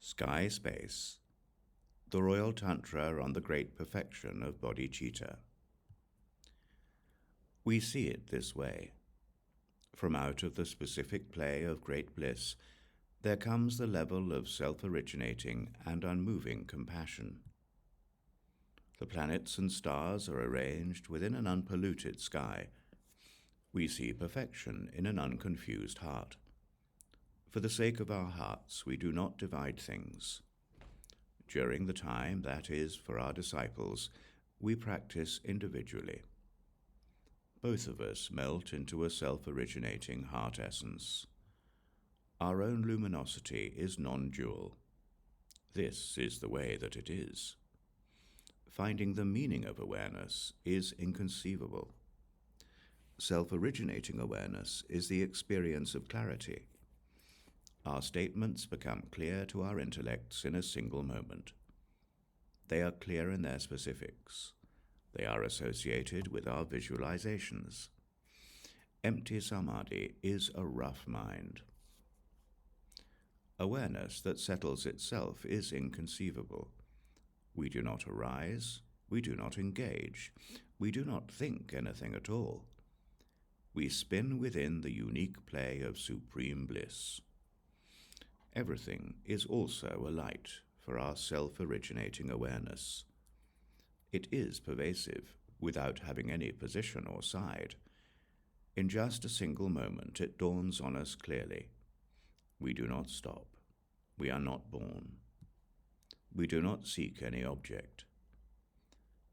Sky Space, the Royal Tantra on the Great Perfection of Bodhicitta. We see it this way. From out of the specific play of great bliss, there comes the level of self-originating and unmoving compassion. The planets and stars are arranged within an unpolluted sky. We see perfection in an unconfused heart. For the sake of our hearts, we do not divide things. During the time that is for our disciples, we practice individually. Both of us melt into a self-originating heart essence. Our own luminosity is non-dual. This is the way that it is. Finding the meaning of awareness is inconceivable. Self-originating awareness is the experience of clarity. Our statements become clear to our intellects in a single moment. They are clear in their specifics. They are associated with our visualizations. Empty samadhi is a rough mind. Awareness that settles itself is inconceivable. We do not arise, we do not engage, we do not think anything at all. We spin within the unique play of supreme bliss. Everything is also a light for our self-originating awareness. It is pervasive, without having any position or side. In just a single moment it dawns on us clearly. We do not stop. We are not born. We do not seek any object.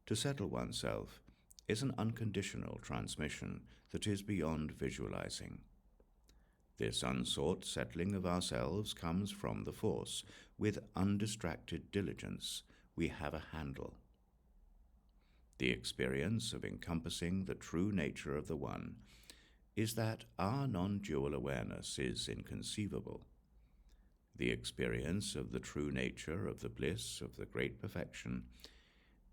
To settle oneself is an unconditional transmission that is beyond visualizing. This unsought settling of ourselves comes from the force. With undistracted diligence, we have a handle. The experience of encompassing the true nature of the One is that our non-dual awareness is inconceivable. The experience of the true nature of the bliss of the Great Perfection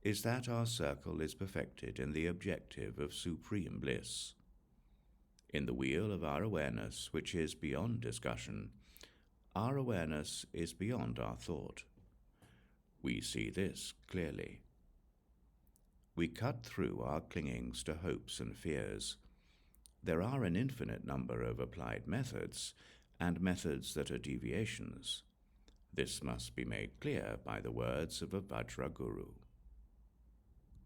is that our circle is perfected in the objective of supreme bliss. In the wheel of our awareness, which is beyond discussion, our awareness is beyond our thought. We see this clearly. We cut through our clingings to hopes and fears. There are an infinite number of applied methods, and methods that are deviations. This must be made clear by the words of a Vajra Guru.